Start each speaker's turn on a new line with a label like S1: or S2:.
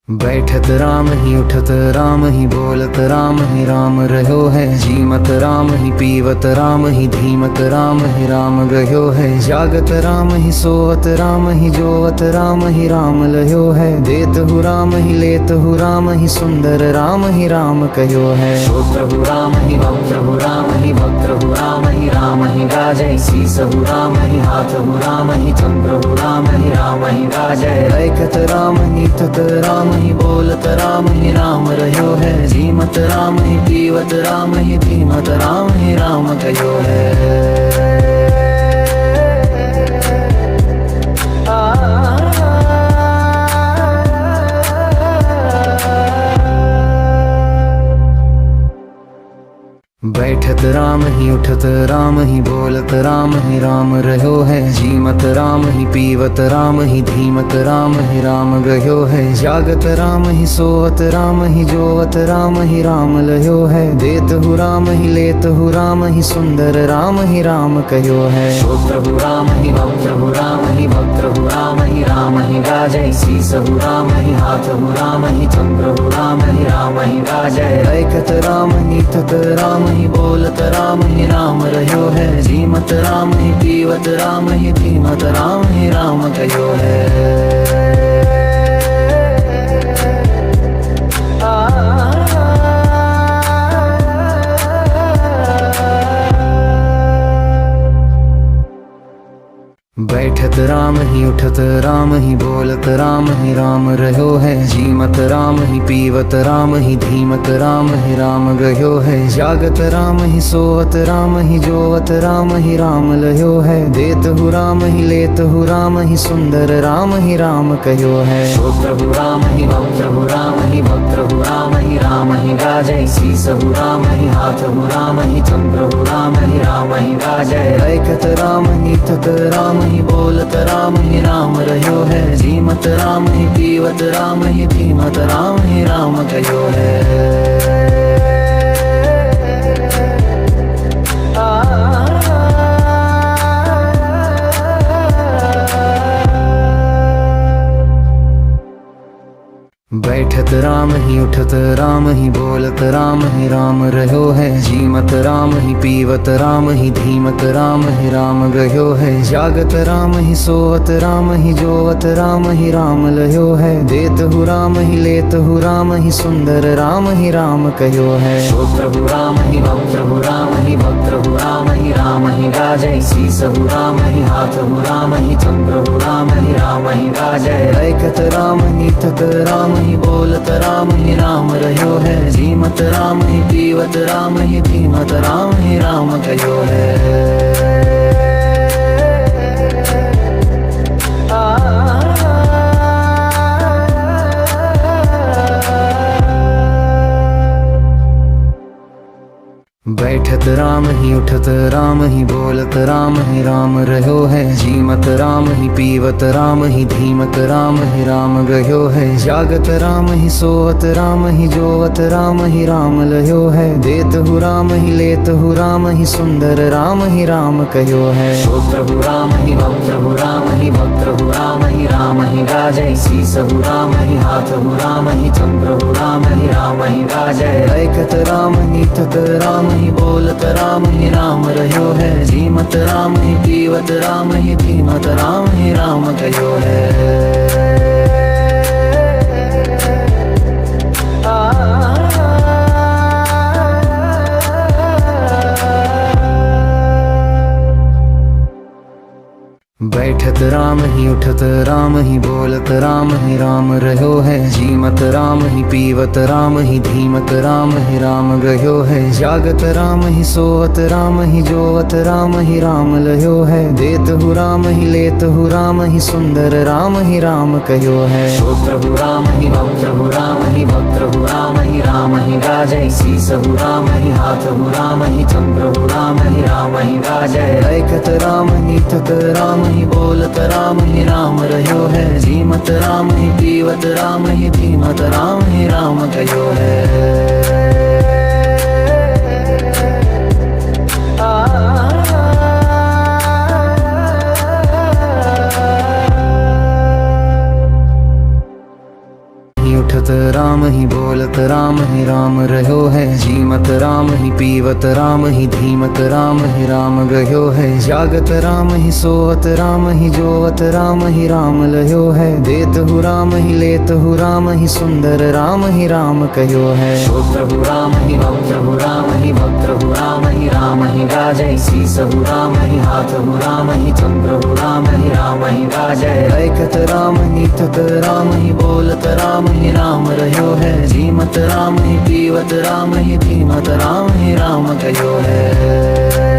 S1: बैठत राम ही उठत राम ही बोलत राम ही राम रहो है। जीमत राम ही पीवत राम ही धीमत राम ही राम गयो है। जागत राम ही सोवत राम ही जोवत राम ही राम लयो है। देत हु राम ही लेत हु राम ही सुंदर राम ही राम कहो है। श्रोत्र हु राम ही वक्त्र हु राम ही वक्त्र हु राम ही गाजय। शीस हु राम ही हाथ हु राम ही चंद्र हु राम ही गाजय। ऐकत राम ही थत राम ही बोलत राम ही राम रहो है। जीमत राम ही पीवत राम ही धीमत राम ही राम कहो है। बैठत राम ही उठत राम ही बोलत राम ही राम रहो है। जीमत राम ही पीवत राम ही धीमत राम ही राम गयो है। जागत राम ही सोवत राम ही जोवत राम ही राम लयो है। देत हु राम ही लेत हु राम ही सुंदर राम ही राम कहो है। श्रोत्र हु राम ही वक्त्र हु राम ही वक्त्र हु राम ही गाजय। शीस हु राम ही हाथ हु राम ही चंद्र हु राम ही गाजय। ऐकत राम ही थत राम ही बोलत राम ही राम रहो है। जीमत राम ही पीवत राम ही धीमत राम ही राम कहो है। बैठत राम ही उठत राम ही बोलत राम ही राम रहो है। जीमत राम ही पीवत राम ही धीमत राम ही राम गयो है। जागत राम ही सोवत राम ही जोवत राम ही राम लयो है। देत हु राम ही लेत हु राम ही सुंदर राम ही राम कहो है। श्रोत्र हु राम ही वक्त्र हु राम ही वक्त्र हु राम ही गाजय। शीस हु राम ही हाथ हु राम ही चंद्र हु राम ही गाजय। ऐकत राम ही थत राम ही बोलत राम ही राम रहो है। जीमत राम ही पीवत राम ही धीमत राम ही राम कहो है। बैठत राम ही उठत राम ही बोलत राम ही राम रहो है। जीमत राम ही पीवत राम ही धीमत राम ही राम गयो है। जागत राम ही सोवत राम ही जोवत राम ही राम लयो है। देत हु राम ही लेत हु राम ही सुंदर राम ही राम कहो है। श्रोत्र हु राम ही वक्त्र हु राम ही वक्त्र हु राम ही गाजय। शीस हु राम ही हाथ हु राम ही चंद्र हु राम ही गाजय। ऐकत राम ही थत राम ही बोलत राम ही राम रहो है। जीमत राम ही पीवत राम ही धीमत राम ही राम कहो है। बैठत राम ही उठत राम ही बोलत राम ही राम रहो है। जीमत राम ही पीवत राम ही धीमत राम ही राम गयो है। जागत राम ही सोवत राम ही जोवत राम ही राम लयो है। देत हु राम ही लेत हु राम ही सुंदर राम ही राम कहो है। श्रोत्र हु राम ही वक्त्र हु राम ही वक्त्र हु राम ही गाजय। शीस हु राम ही हाथ हु राम ही चंद्र हु राम ही गाजय। ऐकत राम ही थत राम ही बोलत राम ही राम रहो है। जीमत राम ही पीवत राम ही धीमत राम ही राम कहो है। बैठत राम ही उठत राम ही बोलत राम ही राम रहो है। जीमत राम ही पीवत राम ही धीमत राम ही राम गयो है। जागत राम ही सोवत राम ही जोवत राम ही राम लयो है। देत हु राम ही लेत हु राम ही सुंदर राम ही राम कहो है। श्रोत्र हु राम ही वक्त्र हु राम ही वक्त्र हु राम ही गाजय। शीस हु राम ही हाथ हु राम ही चंद्र हु राम ही गाजय। ऐकत राम ही थत राम ही बोलत राम ही राम रहो है। जीमत राम ही पीवत राम ही धीमत राम ही राम कहो है। उठत राम ही बोलत राम ही राम रह्यो है जीमत राम ही पीवत राम ही धीमत राम ही राम गह्यो है जागत राम ही सोवत राम ही जोवत राम ही राम लह्यो है देत हु राम ही लेत हु राम ही सुंदर राम ही राम कह्यो है श्रोत्र हु राम ही वक्त्र हु राम ही वक्त्र हु राम ही गाजय शीस हु राम ही हाथ हु राम ही चंद्र हु राम ही गाजय ऐकत राम ही थत राम ही बोलत राम ही राम रह्यो है जीमत राम ही पीवत राम ही धीमत राम ही राम कह्यो है।